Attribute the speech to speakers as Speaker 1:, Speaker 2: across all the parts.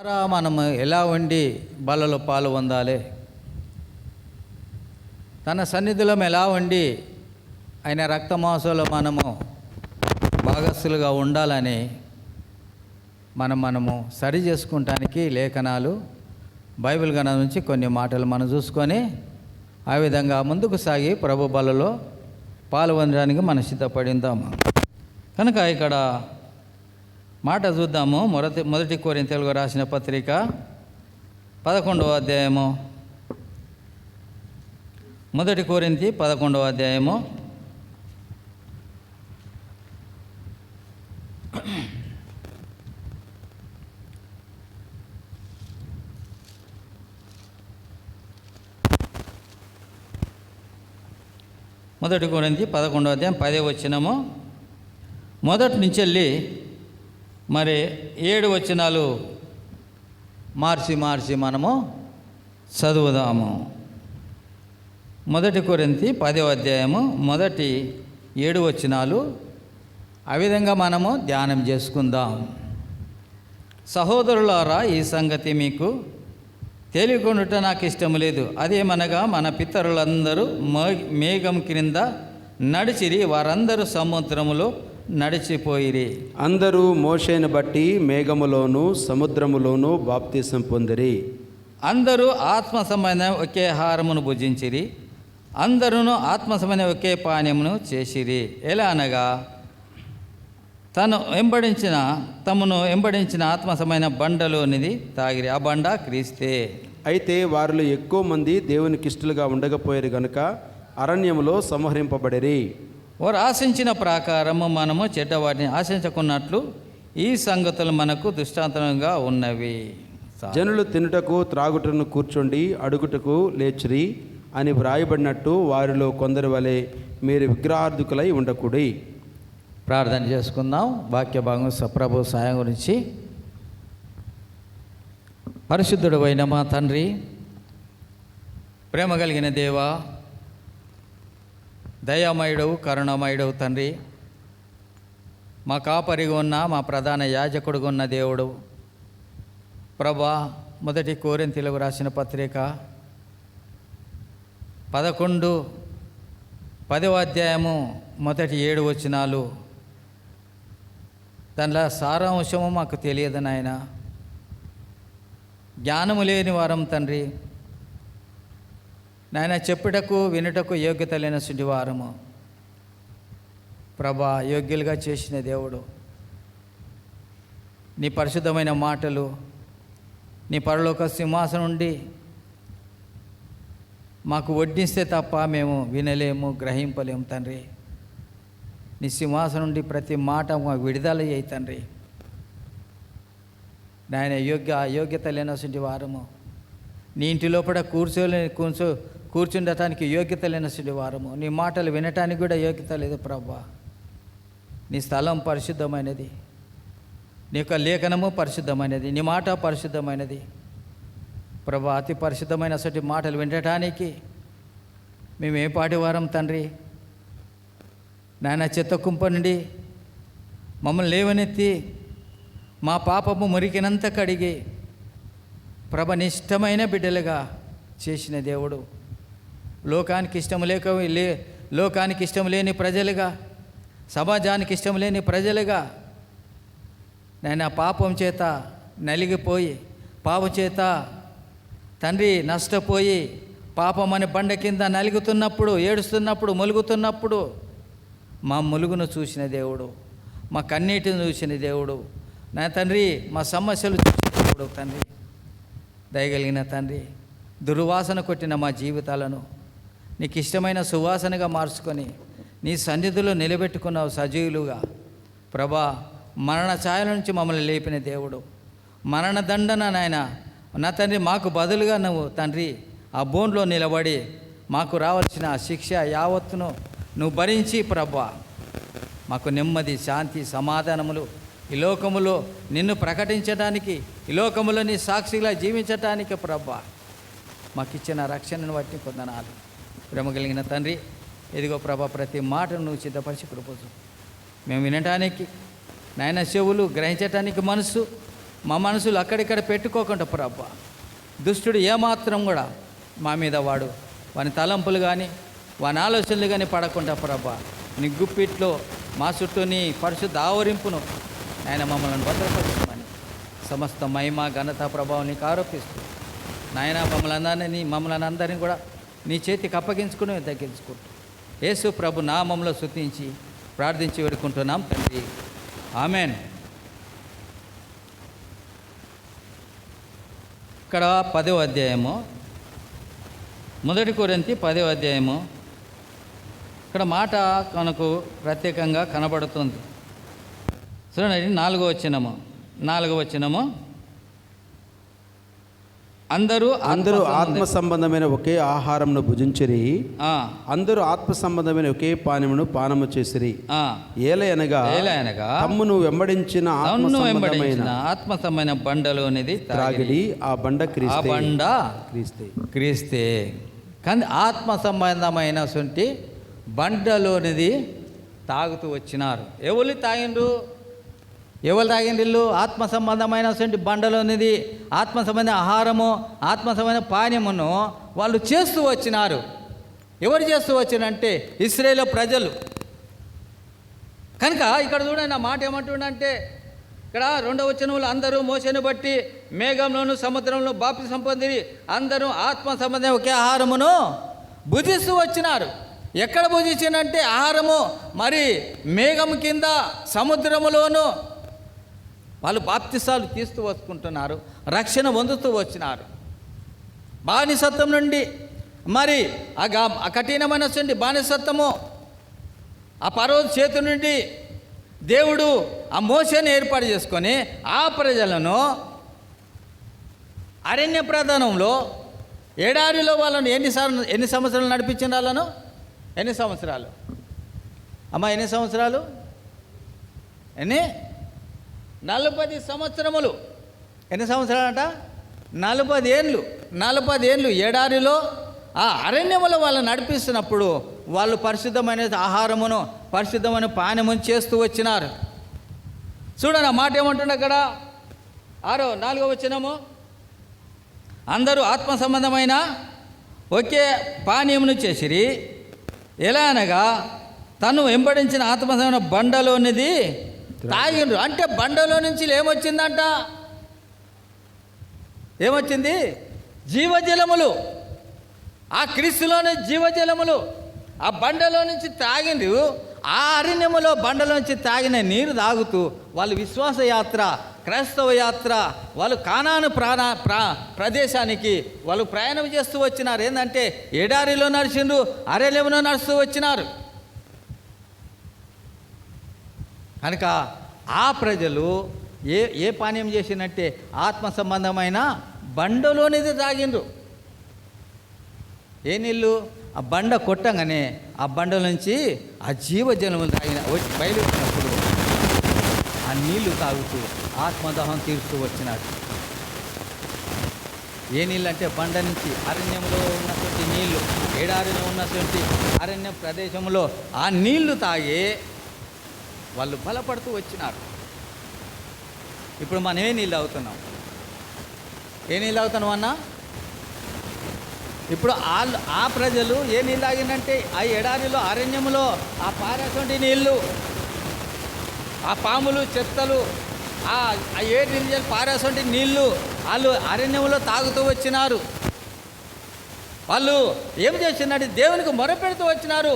Speaker 1: మనము ఎలా ఉండి బలలో పాలు పొందాలి, తన సన్నిధిలో ఎలా ఉండి ఆయన రక్తమాంసంలో మనము భాగస్థులుగా ఉండాలని మనము సరి చేసుకుంటానికి లేఖనాలు బైబిల్ గ్రంథం నుంచి కొన్ని మాటలు మనం చూసుకొని ఆ విధంగా ముందుకు సాగి ప్రభు బలలో పాల్గొనడానికి మనం సిద్ధపడిందాము. కనుక ఇక్కడ మాట చూద్దాము. మొదటి కొరింథీయులకు రాసిన పత్రిక 11వ అధ్యాయము. మొదటి కొరింథీ 11వ అధ్యాయము 10వ వచనము మొదటి నుంచి వెళ్ళి మరి 7 వచనాలు మార్చి మనము చదువుదాము. మొదటి కొరింథీ 10వ అధ్యాయము మొదటి 7 వచనాలు ఆ విధంగా మనము ధ్యానం చేసుకుందాం. సహోదరులారా, ఈ సంగతి మీకు తేలికొనుట నాకు ఇష్టం లేదు. అదేమనగా మన పితరులందరూ మేఘం క్రింద నడిచిరి, వారందరూ సముద్రములో నడిచిపోయిరి.
Speaker 2: అందరూ మోషేను బట్టి మేఘములోను సముద్రములోను బాప్తిసం పొందిరి.
Speaker 1: అందరూ ఆత్మ సంబంధమైన ఒకే ఆహారమును భుజించిరి, అందరూ ఆత్మ సంబంధమైన ఒకే పానీయమును చేసిరి. ఎలా అనగా తమను వెంబడించిన ఆత్మ సంబంధమైన బండలోనిది తాగిరి, ఆ బండ క్రీస్తే.
Speaker 2: అయితే వారిలో ఎక్కువ మంది దేవునికి ఇష్టలుగా ఉండకపోయారు గనుక అరణ్యములో సంహరింపబడిరి.
Speaker 1: వారు ఆశించిన ప్రకారము మనము చెడ్డవాటిని ఆశించుకున్నట్లు ఈ సంగతులు మనకు దృష్టాంతంగా ఉన్నవి.
Speaker 2: జనులు తినుటకు త్రాగుటను కూర్చోండి, అడుగుటకు లేచిరి అని వ్రాయబడినట్టు వారిలో కొందరి వలె మీరు విగ్రహార్థకులై ఉండకూడి.
Speaker 1: ప్రార్థన చేసుకుందాం. వాక్య భాగం ప్రభు సాయం గురించి. పరిశుద్ధుడు అయిన మా తండ్రి, ప్రేమ కలిగిన దేవా, దయామయుడవు, కరుణామయుడవు తండ్రి, మా కాపరిగా ఉన్న మా ప్రధాన యాజకుడుగా ఉన్న దేవుడు ప్రభా, మొదటి కొరింథీయులకు రాసిన పత్రిక 10వ అధ్యాయము మొదటి 7 వచనాలు, దానిలో సారాంశము మాకు తెలియదు నాయన. జ్ఞానము లేని వారం తండ్రి నాయన, చెప్పుటకు వినుటకు యోగ్యత లేనటువంటి వారము ప్రభా, యోగ్యులుగా చేసిన దేవుడు, నీ పరిశుద్ధమైన మాటలు నీ పరలోక సింహాసనం నుండి మాకు వడ్డిస్తే తప్ప మేము వినలేము, గ్రహింపలేము తండ్రి. నీ సింహాసనం నుండి ప్రతి మాట మాకు విడుదల అయ్యి తండ్రి నాయన. యోగ్యత లేనటువంటి వారము, నీ ఇంటి లోపల కూర్చుండటానికి యోగ్యత లేనటువంటి వారము, నీ మాటలు వినటానికి కూడా యోగ్యత లేదు ప్రభా. నీ స్థలం పరిశుద్ధమైనది, నీ యొక్క లేఖనము పరిశుద్ధమైనది, నీ మాట పరిశుద్ధమైనది ప్రభా. అతి పరిశుద్ధమైన అసటి మాటలు వినటానికి మేము ఏ పాటి వారం తండ్రి నాయన. చెత్త కుంప నుండి మమ్మల్ని లేవనెత్తి మా పాపము మురికినంత కడిగి ప్రభ నిష్టమైన బిడ్డలుగా చేసిన దేవుడు, లోకానికి ఇష్టం లేని ప్రజలుగా, సమాజానికి ఇష్టం లేని ప్రజలుగా నాయన పాపం చేత నలిగిపోయి, పాపం చేత తండ్రి నష్టపోయి, పాపం అనే బండ కింద నలుగుతున్నప్పుడు, ఏడుస్తున్నప్పుడు, మొలుగుతున్నప్పుడు మా ములుగును చూసిన దేవుడు, మా కన్నీటిని చూసిన దేవుడు నా తండ్రి, మా సమస్యలు చూసిన దేవుడు తండ్రి. దయగలిగిన తండ్రి, దుర్వాసన కొట్టిన మా జీవితాలను నీకు ఇష్టమైన సువాసనగా మార్చుకొని నీ సన్నిధిలో నిలబెట్టుకున్నావు సజీవులుగా ప్రభా. మరణ ఛాయల నుంచి మమ్మల్ని లేపిన దేవుడు, మరణ దండన నాయన నా తండ్రి మాకు బదులుగా నువ్వు తండ్రి ఆ బోన్లో నిలబడి మాకు రావాల్సిన శిక్ష యావత్తును నువ్వు భరించి ప్రభా, మాకు నెమ్మది, శాంతి, సమాధానములు ఈ లోకములో నిన్ను ప్రకటించడానికి, ఈ లోకములో నీ సాక్షిగా జీవించటానికి ప్రభా మాకు ఇచ్చిన రక్షణను బట్టి పొందనాలు. ప్రేమ కలిగిన తండ్రి, ఇదిగో ప్రభా, ప్రతి మాటను నువ్వు సిద్ధపరిచి కృపచు మేము వినటానికి నాయన, చెవులు గ్రహించటానికి మనసు, మా మనసులు అక్కడిక్కడ పెట్టుకోకుండా ప్రభా, దుష్టుడు ఏమాత్రం కూడా మా మీద వాని తలంపులు కానీ వాని ఆలోచనలు కానీ పడకుండా ప్రభా, నీ గుప్పిట్లో మా చుట్టూ నీ పరిశుద్ధ ఆవరింపును ఆయన మమ్మల్ని భద్రపరచమని సమస్త మహిమ ఘనత ప్రభావం నీకు ఆరోపిస్తూ నాయన మమ్మల్ని అందరినీ కూడా నీ చేతికి అప్పగించుకుని తగ్గించుకుంటూ యేసు ప్రభు నామములో స్తుతించి ప్రార్థించి వేడుకుంటున్నాం తండ్రి, ఆమెన్. ఇక్కడ 10వ అధ్యాయము, 1 కొరింథీ 10వ అధ్యాయము. ఇక్కడ మాట మనకు ప్రత్యేకంగా కనబడుతుంది. చూడండి 4వ వచనము. అందరూ
Speaker 2: ఆత్మ సంబంధమైన ఒకే ఆహారమును భుజించిరి, అందరూ ఆత్మ సంబంధమైన ఒకే పానమును పానము చేసిరి. ఏలయనగా తమ్మును వెంబడించిన
Speaker 1: ఆత్మ సంబంధమైన బండలోనిది త్రాగిడి,
Speaker 2: ఆ బండ
Speaker 1: క్రీస్తే. కానీ ఆత్మ సంబంధమైన సొంటి బండలోనిది తాగుతూ వచ్చినారు. ఎవరు తాగిండ్రు? ఆత్మ సంబంధమైన బండలోనిది, ఆత్మ సంబంధ ఆహారము, ఆత్మ సంబంధ పానీయమును వాళ్ళు చేస్తూ వచ్చినారు. ఎవరు చేస్తూ వచ్చినంటే ఇశ్రాయేలు ప్రజలు. కనుక ఇక్కడ చూడండి, నా మాట ఏమంటుండంటే ఇక్కడ 2వ వచనంలో అందరూ మోషేను బట్టి మేఘంలోను సముద్రంలో బాప్తిసం పొందిరి, అందరూ ఆత్మ సంబంధం ఒకే ఆహారమును భుజిస్తూ వచ్చినారు. ఎక్కడ భుజించినంటే ఆహారము మరి మేఘం కింద సముద్రములోను వాళ్ళు బాప్తిసాలు తీస్తూ వస్తుంటున్నారు, రక్షణ పొందుతూ వచ్చినారు. బానిసత్వం నుండి మరి ఆ కఠినమైన బానిసత్వము, ఆ పరో చేతి నుండి దేవుడు ఆ మోషేని ఏర్పాటు చేసుకొని ఆ ప్రజలను అరణ్య ప్రధానంలో ఎడారిలో వాళ్ళను ఎన్ని సంవత్సరాలు నడిపించిన వాళ్ళను? ఎన్ని సంవత్సరాలు అమ్మా? ఎన్ని సంవత్సరాలు? 40 సంవత్సరములు. ఎన్ని సంవత్సరాలంట? 40 ఏళ్ళు. 40 ఏళ్ళు ఎడారిలో ఆ అరణ్యములో వాళ్ళు నడిపిస్తున్నప్పుడు వాళ్ళు పరిశుద్ధమైన ఆహారమును పరిశుద్ధమైన పానీయమును చేస్తూ వచ్చినారు. చూడండి ఆ మాట ఏమంటుండే అక్కడ 4వ వచనము. అందరూ ఆత్మ సంబంధమైన ఒకే పానీయమును చేసిరి, ఎలా అనగా తను వెంబడించిన ఆత్మ సంబంధమైన బండలోనిది తాగిండ్రు. అంటే బండలో నుంచి ఏమొచ్చిందంట? ఏమొచ్చింది? జీవజలములు. ఆ క్రీస్తులోని జీవజలములు ఆ బండలో నుంచి తాగిండ్రు. ఆ అరణ్యములో బండలో నుంచి తాగిన నీరు తాగుతూ వాళ్ళు విశ్వాస యాత్ర, క్రైస్తవ యాత్ర, వాళ్ళు కానాను ప్రదేశానికి వాళ్ళు ప్రయాణం చేస్తూ వచ్చినారు. ఏంటంటే ఎడారిలో నడిచిండ్రు, అరణ్యంలో నడుస్తూ వచ్చినారు. కనుక ఆ ప్రజలు ఏ పానీయం చేసినట్టే ఆత్మ సంబంధమైన బండలోనిది తాగిండ్రు. ఏ నీళ్ళు? ఆ బండ కొట్టంగానే ఆ బండ నుంచి ఆ జీవజలములు బయలుదేరినప్పుడు ఆ నీళ్లు తాగుతూ ఆత్మదాహం తీరుస్తూ వచ్చినారు. ఏ నీళ్ళు అంటే బండ నుంచి అరణ్యంలో ఉన్నటువంటి నీళ్లు, ఎడారిలో ఉన్నటువంటి అరణ్య ప్రదేశంలో ఆ నీళ్లు తాగి వాళ్ళు బలపడుతూ వచ్చినారు. ఇప్పుడు మనం ఏ నీళ్ళు తాగుతున్నాం? ఏ నీళ్ళు తాగుతున్నాం అన్నా? ఇప్పుడు ఆ ప్రజలు ఏ నీళ్ళు తాగిందంటే ఆ ఎడారిలో అరణ్యములో ఆ పారేటువంటి నీళ్ళు, ఆ పాములు చెత్తలు, ఆ ఏడు నీళ్ళు పారేటువంటి నీళ్ళు వాళ్ళు అరణ్యంలో తాగుతూ వచ్చినారు. వాళ్ళు ఏం చేసిందంటే దేవునికి మొరపెడుతూ వచ్చినారు.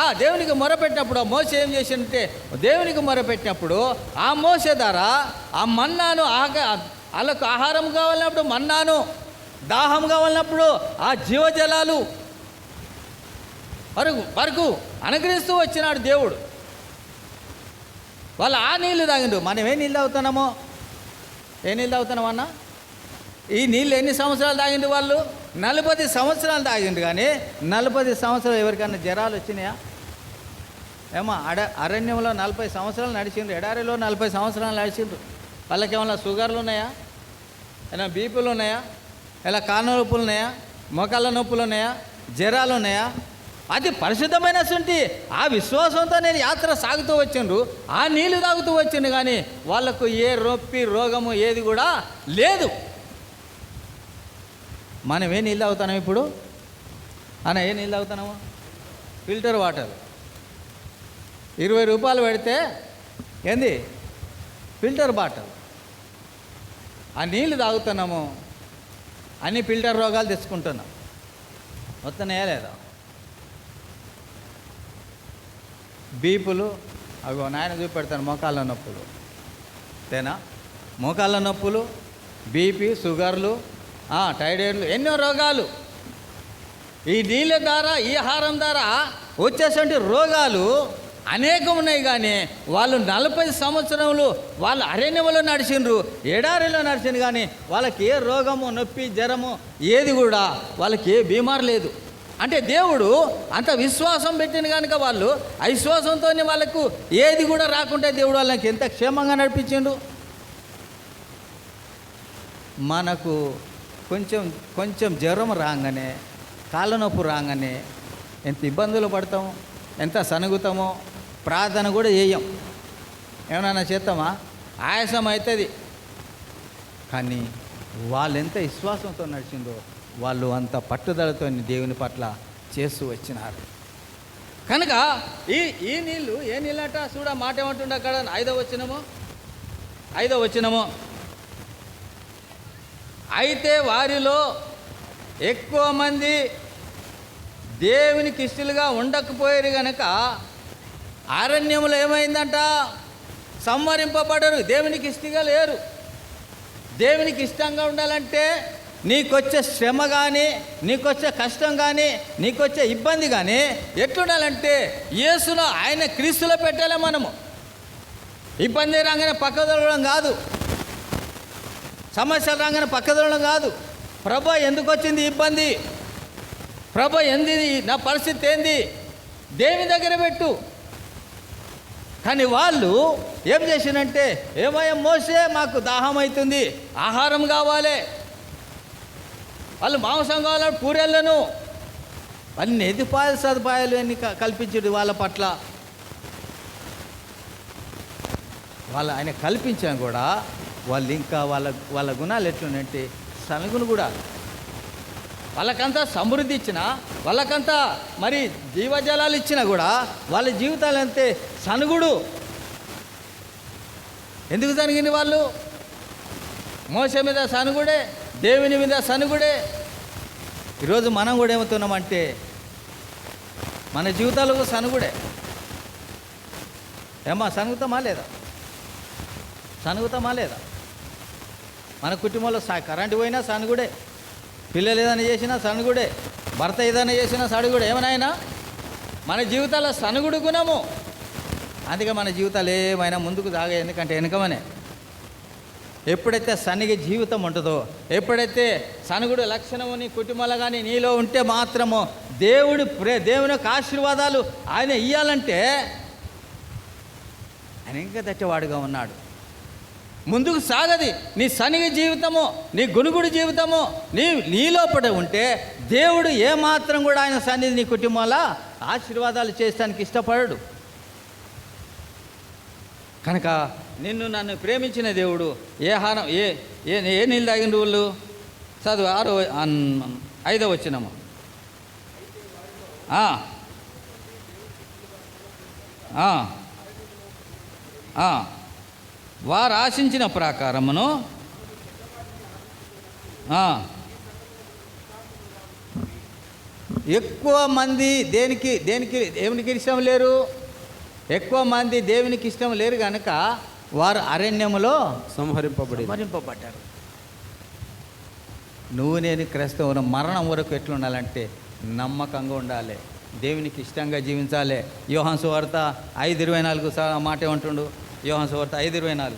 Speaker 1: ఆ దేవునికి మొరపెట్టినప్పుడు ఆ మోసే ఏం చేసిందంటే దేవునికి మొరపెట్టినప్పుడు ఆ మోసే ద్వారా ఆ మన్నాను వాళ్ళకు ఆహారం కావాలన్నప్పుడు మన్నాను, దాహం కావాలన్నప్పుడు ఆ జీవజలాలు వరకు అనుగ్రహిస్తూ వచ్చినాడు దేవుడు. వాళ్ళు ఆ నీళ్ళు తాగిండు. మనం ఏ నీళ్ళు తాగుతున్నామో? ఏ నీళ్ళు తాగుతున్నామన్నా? ఈ నీళ్ళు ఎన్ని సంవత్సరాలు తాగిండు? వాళ్ళు 40 సంవత్సరాలు తాగిండు. కానీ 40 సంవత్సరాలు ఎవరికన్నా జ్వరాలు వచ్చినాయా? ఏమో అరణ్యంలో 40 సంవత్సరాలు నడిచిండ్రు, ఎడారిలో 40 సంవత్సరాలు నడిచిండ్రు. వాళ్ళకి ఏమన్నా షుగర్లు ఉన్నాయా? ఏమైనా బీపీలు ఉన్నాయా? ఇలా కాళ్ళ నొప్పులు ఉన్నాయా? మోకాళ్ళ నొప్పులు ఉన్నాయా? జ్వరాలు ఉన్నాయా? అది పరిశుద్ధమైనటువంటి ఆ విశ్వాసంతో నేను యాత్ర సాగుతూ వచ్చిండ్రు, ఆ నీళ్లు తాగుతూ వచ్చిండు, కానీ వాళ్ళకు ఏ నొప్పి రోగము ఏది కూడా లేదు. మనం ఏ నీళ్ళు తాగుతున్నాం ఇప్పుడు? ఏ నీళ్ళు తాగుతున్నాము? ఫిల్టర్ వాటర్ 20 రూపాయలు పెడితే ఏంది ఫిల్టర్ బాటిల్, ఆ నీళ్ళు తాగుతున్నాము, అన్ని ఫిల్టర్ రోగాలు తెచ్చుకుంటున్నాం. వస్తున్నాయా లేదా? బీపులు అవి నాయన చూపెడతాను, మోకాళ్ళ నొప్పులు తేనా, మోకాళ్ళ నొప్పులు, బీపీ, షుగర్లు, థైరాయిడ్లు, ఎన్నో రోగాలు ఈ నీళ్ళ ద్వారా, ఈ ఆహారం ద్వారా వచ్చేటువంటి రోగాలు అనేకం ఉన్నాయి. కానీ వాళ్ళు 40 సంవత్సరములు వాళ్ళు అరణ్యంలో నడిచిండ్రు, ఎడారిలో నడిచిండ్రు, కానీ వాళ్ళకి ఏ రోగము, నొప్పి, జ్వరము ఏది కూడా వాళ్ళకి ఏ బీమారు లేదు. అంటే దేవుడు అంత విశ్వాసం పెట్టిన కనుక వాళ్ళు అవిశ్వాసంతోనే వాళ్ళకు ఏది కూడా రాకుంటే దేవుడు వాళ్ళకి ఎంత క్షేమంగా నడిపించిండు. మనకు కొంచెం జ్వరం రాగానే, కాళ్ళ నొప్పి రాగానే ఎంత ఇబ్బందులు పడతాము, ఎంత సనుగుతామో, ప్రార్థన కూడా చేయం, ఏమైనా చేస్తామా? ఆయాసం అవుతుంది. కానీ వాళ్ళు ఎంత విశ్వాసంతో నడిచిందో వాళ్ళు అంత పట్టుదలతో దేవుని పట్ల చేస్తూ వచ్చినారు. కనుక ఈ నీళ్ళు ఏ నీళ్ళట చూడ మాట ఏమంటుండే అక్కడ 5వ వచనము, అయితే వారిలో ఎక్కువ మంది దేవునికి ఇష్టలుగా ఉండకపోయారు గనక అరణ్యములో ఏమైందంట? సంహరింపబడరు. దేవునికి ఇష్టంగా లేరు. దేవునికి ఇష్టంగా ఉండాలంటే నీకొచ్చే శ్రమ కానీ, నీకొచ్చే కష్టం కానీ, నీకొచ్చే ఇబ్బంది కానీ ఎట్లుండాలంటే యేసులో, ఆయన క్రీస్తులో పెట్టాలి. మనము ఇబ్బంది రాగానే పక్కదొలడం కాదు, సమస్యలు రాగానే పక్కదొలడం కాదు. ప్రభా ఎందుకు వచ్చింది ఇబ్బంది, ప్రభా ఏంది నా పరిస్థితి ఏంది, దేవుని దగ్గర పెట్టు. కానీ వాళ్ళు ఏం చేసినంటే, ఏమయ్య మోసే మాకు దాహం అవుతుంది, ఆహారం కావాలి, వాళ్ళు మాంసం కావాలని పూరెళ్ళను అన్ని సదుపాయాలు అన్ని కల్పించాడు వాళ్ళ పట్ల. ఆయన కల్పించాం కూడా వాళ్ళు ఇంకా వాళ్ళ గుణాలు ఎట్లున్నాయంటే సనుగును కూడా, వాళ్ళకంతా సమృద్ధి ఇచ్చినా, వాళ్ళకంతా మరి జీవజలాలు ఇచ్చినా కూడా వాళ్ళ జీవితాలు అంతే సనుగుడు. ఎందుకు సనిగింది వాళ్ళు? మోసే మీద సనుగుడే, దేవుని మీద సనుగుడే. ఈరోజు మనం కూడా ఏమవుతున్నామంటే మన జీవితాలకు సనుగుడే. ఏమా సనుగుతామా లేదా? మన కుటుంబంలో కరెంటు పోయినా సనుగుడే, పిల్లలు ఏదైనా చేసినా సనుగుడే, భర్త ఏదైనా చేసినా సనుగుడే. ఏమనైనా మన జీవితాల్లో సనుగుడు గుణము. అందుకే మన జీవితాలు ఏమైనా ముందుకు సాగే, ఎందుకంటే వెనుకమనే. ఎప్పుడైతే సనిగే జీవితం ఉంటుందో, ఎప్పుడైతే సనుగుడు లక్షణము నీ కుటుంబంలో కానీ నీలో ఉంటే మాత్రము దేవుని యొక్క ఆశీర్వాదాలు ఆయన ఇవ్వాలంటే ఆయన ఇంకా దట్టవాడుగా ఉన్నాడు. ముందుకు సాగది నీ సనిగే జీవితము, నీ గునుగుడు జీవితము నీ లోపల ఉంటే దేవుడు ఏమాత్రం కూడా ఆయన సన్నిధి నీ కుటుంబంలో ఆశీర్వాదాలు చేస్తానికి ఇష్టపడడు. కనుక నన్ను ప్రేమించిన దేవుడు ఏ నీళ్ళు తాగిన వాళ్ళు చదువు 5వ వచనము. వారు ఆశించిన ప్రకారమును ఎక్కువ మంది దేవునికి ఇష్టం లేరు, ఎక్కువ మంది దేవునికి ఇష్టం లేరు కనుక వారు అరణ్యములో సంహరింపబడ్డారు. నేను క్రైస్తవుని మరణం వరకు ఎట్లుండాలంటే నమ్మకంగా ఉండాలి, దేవునికి ఇష్టంగా జీవించాలి. యోహాను సువార్త 5:24 మాట ఏమంటుండు? యోహాను సువార్త 5:24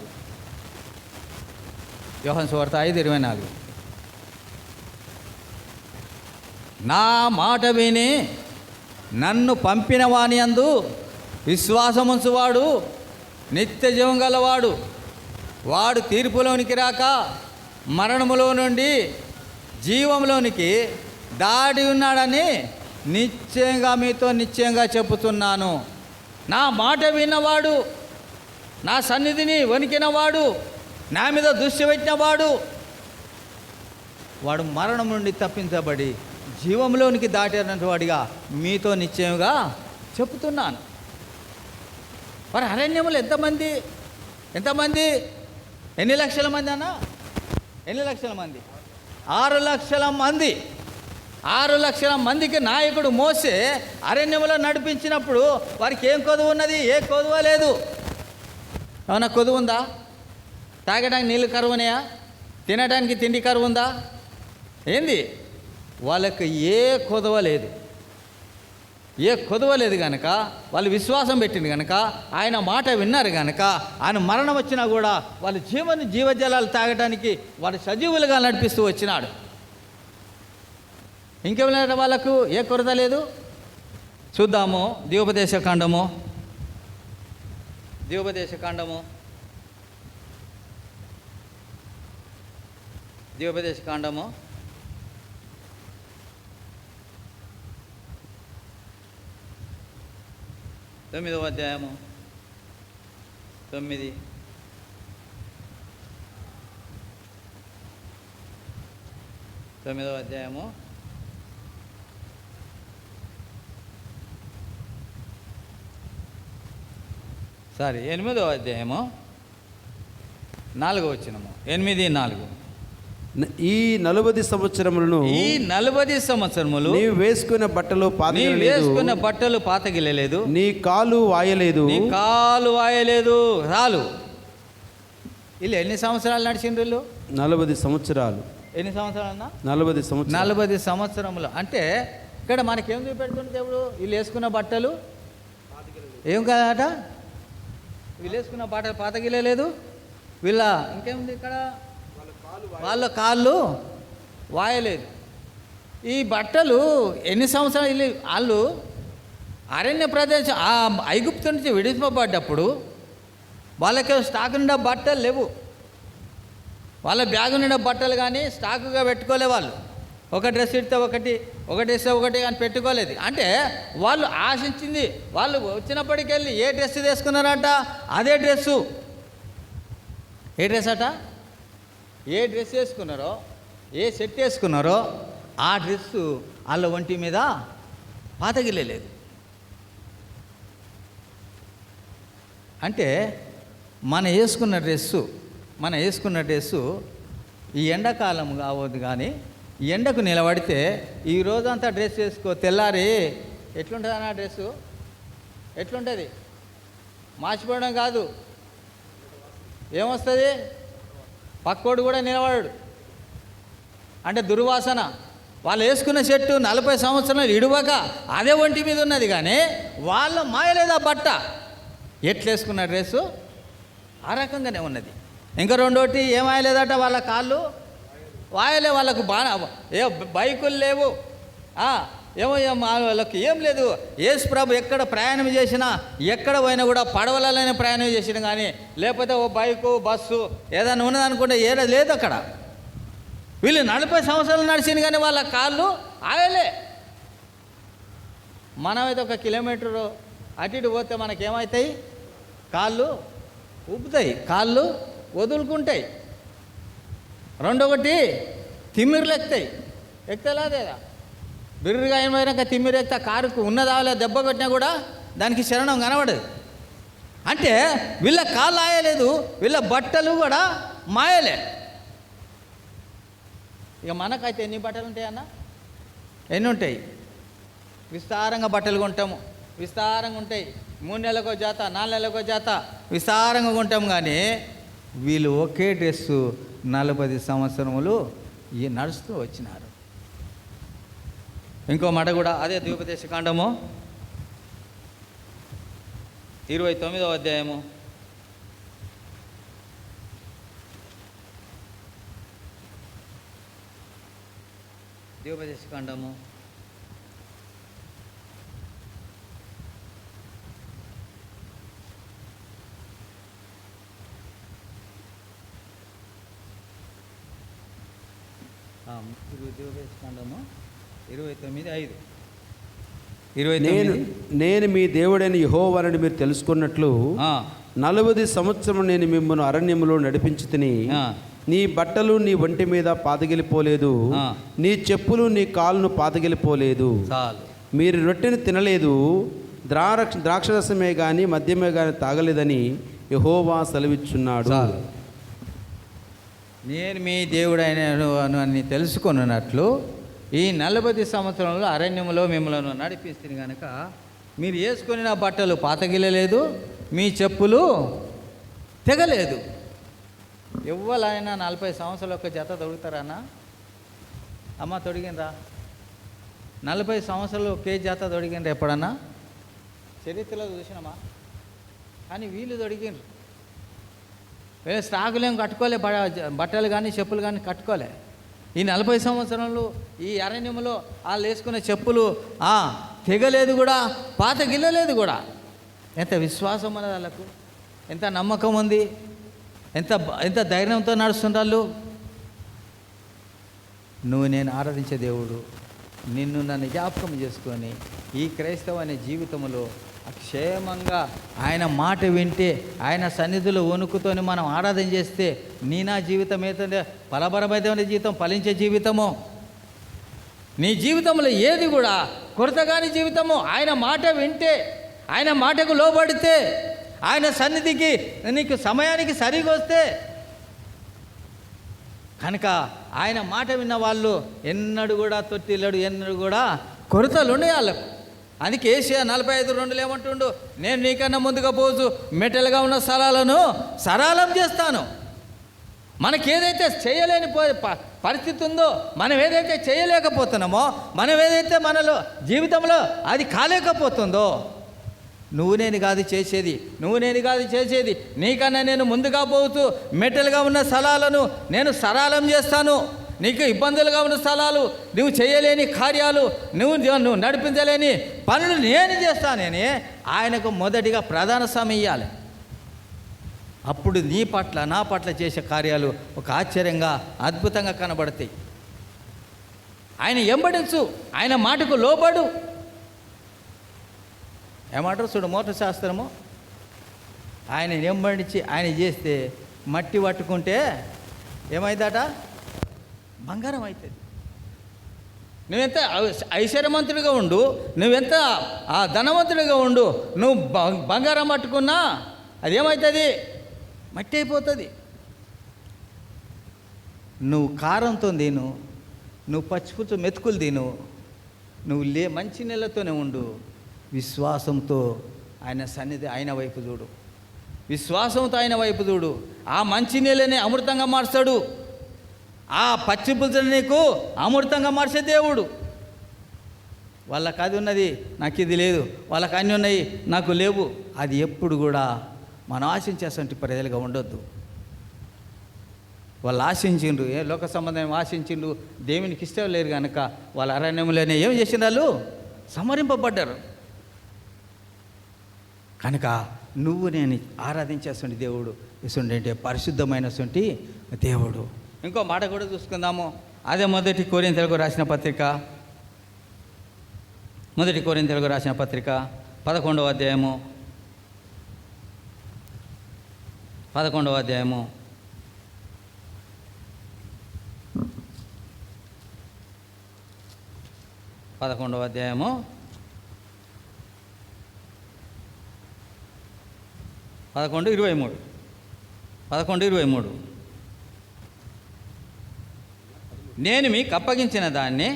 Speaker 1: నా మాట విని నన్ను పంపిన వాని యందు విశ్వాసముంచువాడు నిత్య జీవం గలవాడు, వాడు తీర్పులోనికి రాక మరణములో నుండి జీవంలోనికి దాడి ఉన్నాడని నిశ్చయంగా మీతో నిశ్చయంగా చెప్పుతున్నాను, నా మాట విన్నవాడు, నా సన్నిధిని వణికినవాడు, నా మీద దృష్టి పెట్టినవాడు, వాడు మరణం నుండి తప్పించబడి జీవంలోనికి దాటినటువంటి వాడిగా మీతో నిశ్చయంగా చెప్తున్నాను. మరి అరణ్యములు ఎంతమంది ఎన్ని లక్షల మంది అన్న? ఎన్ని లక్షల మంది? 6 లక్షల మంది. 6 లక్షల మందికి నాయకుడు మోసే అరణ్యములో నడిపించినప్పుడు వారికి ఏం కొదువు ఉన్నది? ఏ కొదువ లేదు. ఏమన్నా కొదువు ఉందా? తాగడానికి నీళ్ళు కరువునాయా? తినడానికి తిండి కరువు ఉందా? ఏంది? వాళ్ళకి ఏ కొదవ లేదు కనుక, వాళ్ళు విశ్వాసం పెట్టింది కనుక, ఆయన మాట విన్నారు కనుక, ఆయన మరణం వచ్చినా కూడా వాళ్ళు జీవజలాలు తాగడానికి వాడు సజీవులుగా నడిపిస్తూ వచ్చినాడు. ఇంకేమైనా వాళ్ళకు ఏ కొరత లేదు. చూద్దాము ద్విపదేశ కాండము 9వ అధ్యాయము 9. సారీ 8వ అధ్యాయము 4వ వచనము. 8:4.
Speaker 2: ఈ 40 సంవత్సరములను
Speaker 1: నీవు
Speaker 2: వేసుకున్న బట్టలు
Speaker 1: పాతగిలలేదు,
Speaker 2: నీ కాలు వాయలేదు.
Speaker 1: రాలు. వీళ్ళు ఎన్ని సంవత్సరాలు నడిచిండ్రు? వీళ్ళు
Speaker 2: 40 సంవత్సరాలు.
Speaker 1: ఎన్ని సంవత్సరాలన్నా?
Speaker 2: 40
Speaker 1: సంవత్సరములు. అంటే ఇక్కడ మనకేం చూపెడుతుంది దేవుడు? వీళ్ళు వేసుకున్న బట్టలు ఏం కాదట? వీళ్ళు వేసుకున్న బట్టలు పాతగిలేదు. ఇంకేముంది ఇక్కడ? వాళ్ళ కాళ్ళు వాయలేదు. ఈ బట్టలు ఎన్ని సంవత్సరాలు? వాళ్ళు అరణ్య ప్రదేశం ఐగుప్తు నుంచి విడిచిపోబడ్డప్పుడు వాళ్ళకి స్టాక్ నిండా బట్టలు లేవు. వాళ్ళ బ్యాగు నిండా బట్టలు కానీ స్టాకుగా పెట్టుకోలే. వాళ్ళు ఒక డ్రెస్ ఇస్తే ఒకటి ఇస్తే ఒకటి కానీ పెట్టుకోలేదు. అంటే వాళ్ళు ఆశించింది, వాళ్ళు వచ్చినప్పటికెళ్ళి ఏ డ్రెస్ తీసుకున్నారట అదే డ్రెస్సు. ఏ డ్రెస్ అట? ఏ డ్రెస్ వేసుకున్నారో, ఏ సెట్ వేసుకున్నారో ఆ డ్రెస్సు వాళ్ళ ఒంటి మీద పాతగిలేదు. అంటే మనం వేసుకున్న డ్రెస్సు ఈ ఎండాకాలం కావద్దు, కానీ ఈ ఎండకు నిలబడితే ఈ రోజంతా డ్రెస్ వేసుకో, తెల్లారి ఎట్లుంటుంది అన్న డ్రెస్సు? ఎట్లుంటుంది? మార్చిపోవడం కాదు, ఏమొస్తుంది? పక్కోడు కూడా నిలబడాడు. అంటే దుర్వాసన. వాళ్ళు వేసుకున్న చెట్టు 40 సంవత్సరాలు ఇడువక అదే ఒంటి మీద ఉన్నది, కానీ వాళ్ళ మాయలేదా బట్ట? ఎట్లు వేసుకున్న డ్రెస్సు ఆ రకంగానే ఉన్నది. ఇంకా రెండోటి ఏమాయలేదట? వాళ్ళ కాళ్ళు వాయలే. వాళ్ళకు బైకులు లేవు, వాళ్ళకి ఏం లేదు. యేసు ప్రభు ఎక్కడ ప్రయాణం చేసినా, ఎక్కడ పోయినా కూడా పడవలలోనే ప్రయాణం చేసినా, కానీ లేకపోతే ఓ బైకు బస్సు ఏదైనా ఉన్నదనుకుంటే ఏదో లేదు అక్కడ. వీళ్ళు 40 సంవత్సరాలు నడిచింది, కానీ వాళ్ళ కాళ్ళు ఆయలే. మనమైతే 1 కిలోమీటరు అటు ఇటు పోతే మనకేమవుతాయి? కాళ్ళు ఉబ్బుతాయి, కాళ్ళు వదులుకుంటాయి. రెండొకటి తిమ్మిర్లు ఎక్కుతాయి లేదా? బిర్రుగా ఏమైనాక తిమ్మిరి ఎక్కితే కారుకు ఉన్నదావలే దెబ్బ కొట్టినా కూడా దానికి శరణం కనబడదు. అంటే వీళ్ళ కాళ్ళు ఆయలేదు, వీళ్ళ బట్టలు కూడా మాయలే. ఇక మనకైతే ఎన్ని బట్టలు ఉంటాయి అన్న? ఎన్ని ఉంటాయి? విస్తారంగా బట్టలు కొంటాము, విస్తారంగా ఉంటాయి. 3 నెలలకో జాత, 4 నెలలకో జాత విస్తారంగా కొంటాం. కానీ వీళ్ళు ఒకే డ్రెస్సు 40 సంవత్సరములు నడుస్తూ వచ్చినారు. ఇంకో మాట కూడా అదే ద్విపదేశ కాండము 29వ అధ్యాయము 29:5.
Speaker 2: నేను మీ దేవుడైన యెహోవానని మీరు తెలుసుకున్నట్లు 40 సంవత్సరం నేను మిమ్మల్ని అరణ్యములో నడిపించి తిని నీ బట్టలు నీ ఒంటి మీద పాతగిలిపోలేదు, నీ చెప్పులు నీ కాళ్ళను పాతగిలిపోలేదు. మీరు రొట్టెను తినలేదు, ద్రాక్షరసమే కానీ మద్యమే కానీ తాగలేదని యెహోవా సెలవిచ్చున్నాడు.
Speaker 1: నేను మీ దేవుడైనను అని తెలుసుకున్నట్లు ఈ 40 సంవత్సరంలో అరణ్యంలో మిమ్మల్ని నడిపిస్తుంది కనుక మీరు వేసుకొని నా బట్టలు పాతగిలలేదు, మీ చెప్పులు తెగలేదు. ఎవ్వరైనా 40 సంవత్సరాలు ఒక జత తొడుగుతారన్నా? అమ్మ తొడిగినరా? 40 సంవత్సరాలు ఒకే జత తొడిగినరా ఎప్పుడన్నా? చరిత్రలో చూసినామా? కానీ వీళ్ళు తొడిగినరు. వీళ్ళు స్టాకులేం కట్టుకోలే, బట్టలు కానీ చెప్పులు కానీ కట్టుకోలే. ఈ 40 సంవత్సరంలో ఈ అరణ్యంలో వాళ్ళు వేసుకునే చెప్పులు తెగలేదు కూడా, పాత గిల్లలేదు కూడా. ఎంత విశ్వాసం ఉన్నది వాళ్ళకు, ఎంత నమ్మకం ఉంది, ఎంత ధైర్యంతో నడుస్తుంటారు. నువ్వు నేను ఆరాధించే దేవుడు నిన్ను నన్ను జ్ఞాపకం చేసుకొని ఈ క్రైస్తవ అనే జీవితంలో క్షేమంగా ఆయన మాట వింటే, ఆయన సన్నిధిలో వణుకుతోని మనం ఆరాధన చేస్తే నా జీవితం ఏదంటే ఫలభరమైన జీవితం, ఫలించే జీవితము. నీ జీవితంలో ఏది కూడా కొరతగాని జీవితము. ఆయన మాట వింటే, ఆయన మాటకు లోబడితే, ఆయన సన్నిధికి నీకు సమయానికి సరిగా వస్తే కనుక ఆయన మాట విన్న వాళ్ళు ఎన్నడూ కూడా తొట్టిల్లడు, ఎన్నడూ కూడా కొరతలు ఉండే వాళ్ళకు. అందుకే ఏషియా 45:2 ఏమంటుండు, నేను నీకన్నా ముందుగా పోజు మెటల్గా ఉన్న స్థలాలను సరళం చేస్తాను. మనకేదైతే చేయలేని పరిస్థితి ఉందో, మనం ఏదైతే చేయలేకపోతున్నామో, మనం ఏదైతే మనలో జీవితంలో అది కాలేకపోతుందో, నువ్వు నేను కాదు చేసేది, నీకన్నా నేను ముందుగా పోతూ మెటల్గా ఉన్న స్థలాలను నేను సరళం చేస్తాను. నీకు ఇబ్బందులుగా ఉన్న స్థలాలు, నువ్వు చేయలేని కార్యాలు, నువ్వు నడిపించలేని పనులు నేను చేస్తానని ఆయనకు మొదటిగా ప్రధాన సమయం ఇవ్వాలి. అప్పుడు నీ పట్ల నా పట్ల చేసే కార్యాలు ఒక ఆశ్చర్యంగా అద్భుతంగా కనబడతాయి. ఆయన ఎంబడించు, ఆయన మాటకు లోబడు. ఏమంటారు చూడు, మోటార్ శాస్త్రము, ఆయన ఎంబడించి ఆయన చేస్తే మట్టి పట్టుకుంటే ఏమైందట? బంగారం అవుతుంది. నువ్వెంత ఐశ్వర్యవంతుడిగా ఉండు, నువ్వెంత ధనవంతుడిగా ఉండు, నువ్వు బంగారం పట్టుకున్నా అదేమవుతుంది? మట్టి అయిపోతుంది. నువ్వు కారంతో తిను, నువ్వు పచ్చిపుచ్చు మెతుకులు తిను, నువ్వు మంచి నీళ్ళతోనే ఉండు. విశ్వాసంతో ఆయన సన్నిధి, ఆయన వైపు చూడు. విశ్వాసంతో ఆయన వైపు చూడు. ఆ మంచి నీళ్ళని అమృతంగా మార్చాడు. ఆ పచ్చి పులుసుని నీకు అమృతంగా మార్చే దేవుడు. వాళ్ళకి అది ఉన్నది, నాకు ఇది లేదు, వాళ్ళకి అన్నీ ఉన్నాయి, నాకు లేవు. అది ఎప్పుడు కూడా మనం ఆశించేటువంటి ప్రజలుగా ఉండొద్దు. వాళ్ళు ఆశించిండ్రు, లోక సంబంధం ఆశించిండ్రు, దేవునికి ఇష్టం లేరు కనుక వాళ్ళ అరణ్యంలోనే ఏం చేసిన వాళ్ళు సంహరింపబడ్డారు. కనుక నువ్వు నేను ఆరాధించేటువంటి దేవుడు ఇసుండే పరిశుద్ధమైనటువంటి దేవుడు. ఇంకో మాట కూడా చూసుకుందాము. అదే 1 కొరింథీయులకు రాసిన పత్రిక 11వ అధ్యాయము 11వ అధ్యాయము 11:23 నేను మీకు అప్పగించిన దాన్ని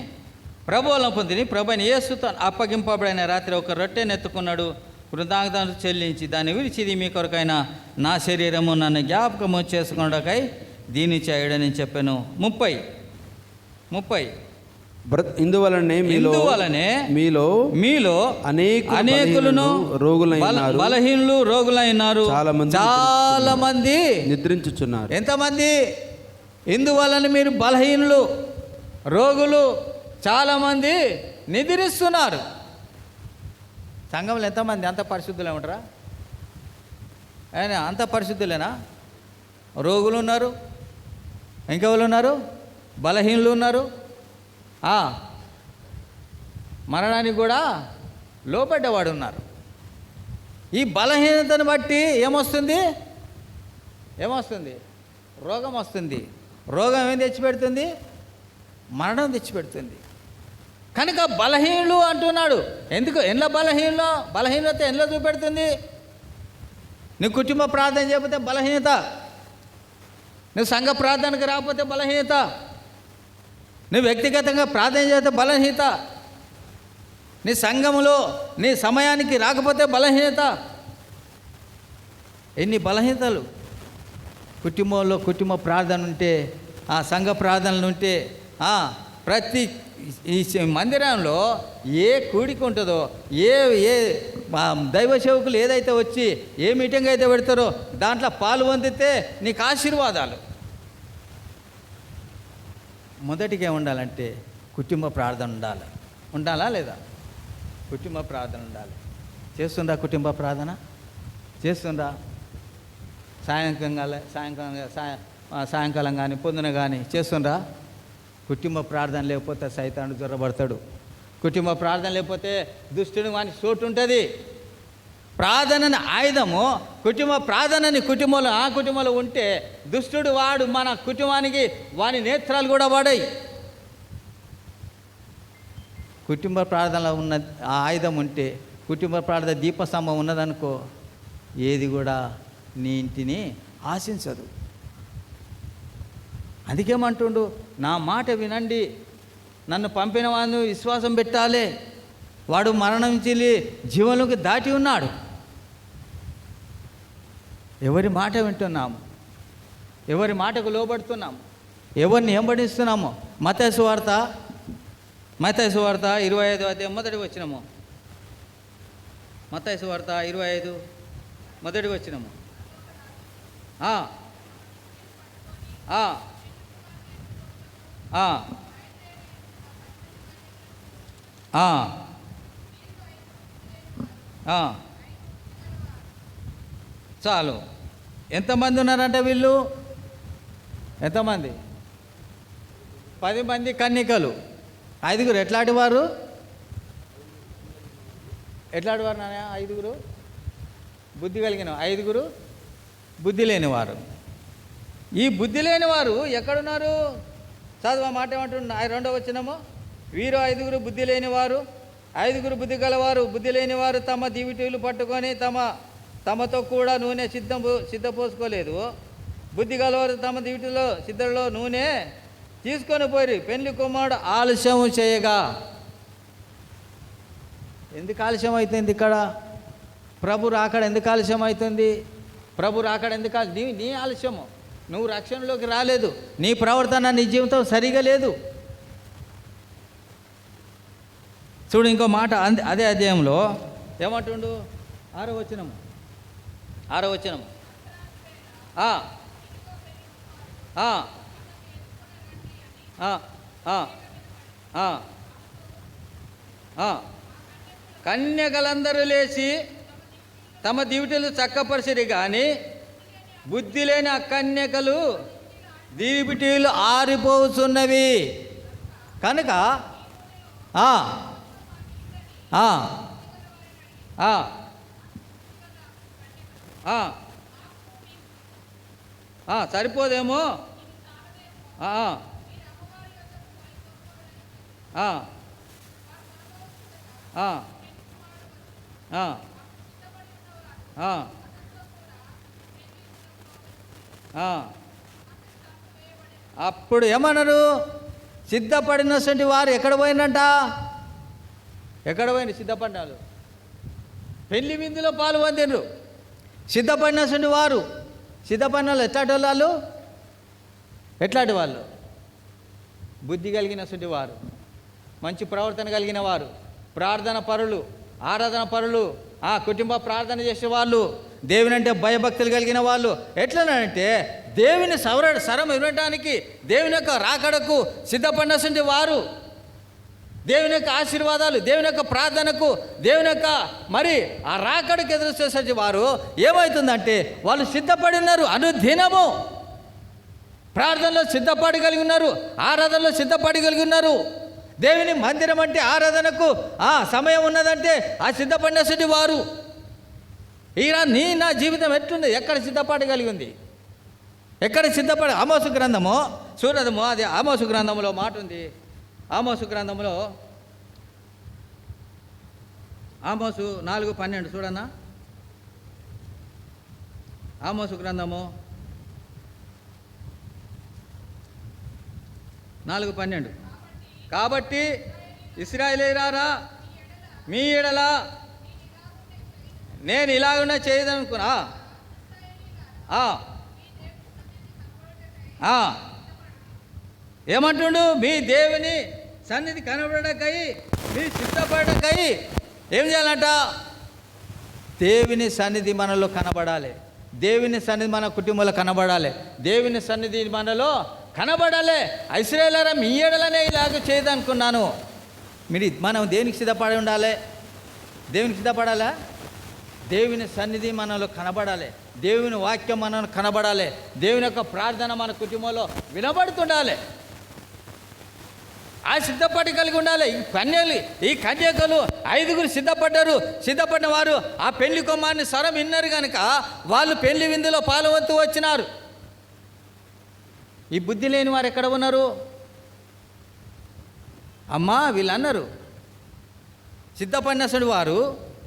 Speaker 1: ప్రభువులను పొందిని, ప్రభుని యేసుతో అప్పగింపబడిన రాత్రి ఒక రొట్టెను ఎత్తుకున్నాడు, కృతజ్ఞతలు చెల్లించి దాన్ని విరిచి, ఇది మీ కొరకైన నా శరీరము, నన్ను జ్ఞాపకము చేసుకున్నకై దీన్ని చేయడని చెప్పాను. 30
Speaker 2: ఇందువలనే మీలో అనేకులను
Speaker 1: బలహీనులు రోగులైనారు, చాలా మంది
Speaker 2: నిద్రించుచున్నారు.
Speaker 1: ఎంతమంది? ఇందువలన మీరు బలహీనులు, రోగులు, చాలామంది నిద్రిస్తున్నారు. సంఘంలో ఎంతమంది అంత పరిశుద్ధులే ఉంటారా? ఆయన అంత పరిశుద్ధులేనా? రోగులు ఉన్నారు, ఇంకెవరు ఉన్నారు? బలహీనులు ఉన్నారు, మరణానికి కూడా లోబడ్డవాడు ఉన్నారు. ఈ బలహీనతను బట్టి ఏమొస్తుంది? రోగం వస్తుంది. రోగం ఏం తెచ్చిపెడుతుంది? మరణం తెచ్చిపెడుతుంది. కనుక బలహీనులు అంటున్నాడు. ఎందుకు? బలహీనత ఎందులో చూపెడుతుంది? నువ్వు కుటుంబ ప్రార్థన చేయకపోతే బలహీనత, నువ్వు సంఘ ప్రార్థనకు రాకపోతే బలహీనత, నువ్వు వ్యక్తిగతంగా ప్రార్థన చేస్తే బలహీనత, నీ సంఘములో నీ సమయానికి రాకపోతే బలహీనత. ఎన్ని బలహీనతలు! కుటుంబంలో కుటుంబ ప్రార్థన ఉంటే, ఆ సంఘ ప్రార్థనలు ఉంటే, ప్రతి ఈ మందిరంలో ఏ కూడిక ఉంటుందో, ఏ దైవ సేవకులు ఏదైతే వచ్చి ఏ మీటింగ్ అయితే పెడతారో దాంట్లో పాలు పొందితే నీకు ఆశీర్వాదాలు. మొదటిగా ఏముండాలంటే కుటుంబ ప్రార్థన ఉండాలా లేదా? కుటుంబ ప్రార్థన ఉండాలి. చేస్తుందా కుటుంబ ప్రార్థన? చేస్తుందా? సాయంకాలం కానీ పొద్దున కానీ చేస్తుందా? కుటుంబ ప్రార్థన లేకపోతే సైతాను జ్వరబడతాడు. కుటుంబ ప్రార్థన లేకపోతే దుష్టుని వాని చోటు ఉంటుంది. ప్రార్థనని ఆయుధము, కుటుంబ ప్రార్థనని కుటుంబంలో ఉంటే దుష్టుడు వాడు మన కుటుంబానికి వాని నేత్రాలు కూడా వాడాయి. కుటుంబ ప్రార్థనలో ఉన్న ఆ ఆయుధం ఉంటే, కుటుంబ ప్రార్థన దీపస్తంభం ఉన్నదనుకో, ఏది కూడా నీ ఇంటిని ఆశించదు. అందుకేమంటుండు, నా మాట వినండి, నన్ను పంపిన వాడిని విశ్వాసం పెట్టాలి, వాడు మరణం నుంచి జీవంలోకి దాటి ఉన్నాడు. ఎవరి మాట వింటున్నాము? ఎవరి మాటకు లోబడుతున్నాము? ఎవరిని వెంబడిస్తున్నాము? మత్తయి సువార్త 25 అధ్యాయం మొదటి వచనము. మత్తయి సువార్త 25 మొదటి వచనము. చాలు. ఎంతమంది ఉన్నారంటే వీళ్ళు? ఎంతమంది? 10 మంది కన్యకలు. 5 ఎట్లాంటి వారు నాన్న? 5 బుద్ధి కలిగిన, 5 బుద్ధి లేనివారు. ఈ బుద్ధి లేనివారు ఎక్కడున్నారు? చదువు ఆ మాట ఏమంటున్నా? 2వ వచనము. వీరు 5 బుద్ధి లేనివారు, 5 బుద్ధి గలవారు. బుద్ధి లేనివారు తమ దివిటీలు పట్టుకొని తమతో కూడా నూనె సిద్ధపోసుకోలేదు. బుద్ధి గలవారు తమ సిద్ధలో నూనె తీసుకొని పోయి పెళ్లి కుమారుడు ఆలస్యం చేయగా. ఎందుకు ఆలస్యం అవుతుంది ఇక్కడ? ప్రభు రాకడ ఎందుకు ఆలస్యం అవుతుంది? ప్రభు రాకడ ఎందుకు? నీ ఆలస్యము. నువ్వు రక్షణలోకి రాలేదు, నీ ప్రవర్తన నీ జీవితం సరిగా లేదు. చూడు ఇంకో మాట అదే అధ్యాయంలో ఏమంటుండు? 6వ వచనము. కన్యకలందరూ లేచి తమ దివిటీలు చక్కపరిచిరి, కానీ బుద్ధి లేని అకన్యకలు దివిటీలు ఆరిపోతున్నవి. కనుక సరిపోదేమో. అప్పుడు ఏమన్నారు? సిద్ధపడినటువంటి వారు ఎక్కడ పోయినట్ట? ఎక్కడ పోయింది? సిద్ధపడినారు, పెళ్లి విందులో పాలు పొందిండ్రు. సిద్ధపడినటువంటి వారు, సిద్ధపడిన వాళ్ళు ఎట్లాంటి వాళ్ళు? బుద్ధి కలిగినటువంటి వారు, మంచి ప్రవర్తన కలిగిన వారు, ప్రార్థన పరులు, ఆరాధన పరులు, కుటుంబ ప్రార్థన చేసేవాళ్ళు, దేవుని అంటే భయభక్తులు కలిగిన వాళ్ళు. ఎట్లనంటే దేవుని స్వరం వినడానికి, దేవుని యొక్క రాకడకు సిద్ధపడినటువంటి వారు, దేవుని యొక్క ఆశీర్వాదాలు, దేవుని యొక్క ప్రార్థనకు, దేవుని యొక్క మరి ఆ రాకడకు ఎదురు చూసే వారు ఏమవుతుందంటే వాళ్ళు సిద్ధపడి ఉన్నారు. అనుదినము ప్రార్థనలో సిద్ధపడి కలిగి ఉన్నారు, ఆరాధనలో సిద్ధపడి కలిగి ఉన్నారు. దేవుని మందిరం అంటే ఆరాధనకు సమయం ఉన్నదంటే ఆ సిద్ధపడినటువంటి వారు. నా జీవితం ఎట్లుంది? ఎక్కడ సిద్ధపడగలిగి ఉంది? ఎక్కడ సిద్ధపడ? ఆమోసు గ్రంథము చూడదము, అది ఆమోసు గ్రంథంలో మాట ఉంది. ఆమోసు గ్రంథంలో ఆమోసు 4:12 చూడన్నా. ఆమోసు గ్రంథము 4:12. కాబట్టి ఇశ్రాయేలీయులారా, మీ ఎడల నేను ఇలాగున్నా చేయదనుకున్నా. ఏమంటుండు? మీ దేవుని సన్నిధి కనబడకై, మీ సిద్ధపడకై ఏం చేయాలంట? దేవుని సన్నిధి మనలో కనబడాలి. దేవుని సన్నిధి మన కుటుంబంలో కనబడాలి. దేవుని సన్నిధి మనలో కనబడాలి. ఇశ్రాయేలీయులారా, మీ ఎడలనే ఇలాగ చేయదనుకున్నాను. మనం దేనికి సిద్ధపడి ఉండాలి? దేవునికి సిద్ధపడాలా? దేవుని సన్నిధి మనలో కనబడాలి. దేవుని వాక్యం మనలో కనబడాలి. దేవుని యొక్క ప్రార్థన మన కుటుంబంలో వినబడుతుండాలి. సిద్ధపడి కలిగి ఉండాలి. ఈ కన్యకలు 5 సిద్ధపడ్డారు. సిద్ధపడిన వారు ఆ పెళ్లి కుమారుని స్వరం విన్నారు కనుక వాళ్ళు పెళ్లి విందులో పాల్గొంటూ వచ్చినారు. ఈ బుద్ధి లేని వారు ఎక్కడ ఉన్నారు? అమ్మా వీళ్ళు అన్నారు. సిద్ధపడిన వారు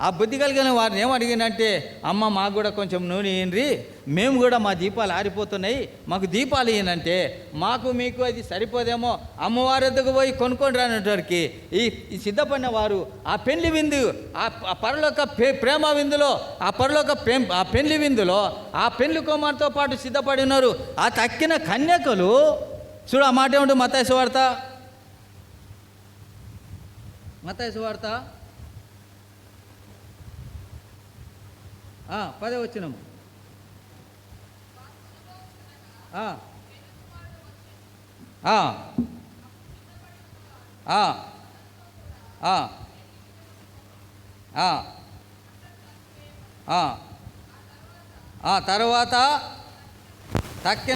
Speaker 1: ఆ బుద్ధి కలిగిన వారిని ఏమడిగినంటే, అమ్మ మాకు కూడా కొంచెం నూనె ఇయ్యండి, మేము కూడా మా దీపాలు ఆరిపోతున్నాయి, మాకు దీపాలు ఇయ్యనంటే, మాకు మీకు అది సరిపోదేమో, అమ్మవారి వద్దకు పోయి కొనుక్కొని రానటానికి ఈ సిద్ధపడిన వారు ఆ పెళ్లి విందు, ఆ పరలోక ప్రేమ విందులో, ఆ పెళ్లి విందులో ఆ పెళ్లి కుమార్తెతో పాటు సిద్ధపడి ఉన్నారు. ఆ తక్కిన కన్యకలు చూడు, ఆ మాట ఏమిటి? మత్తయి సువార్త 10వ వచనం. తర్వాత తక్కిన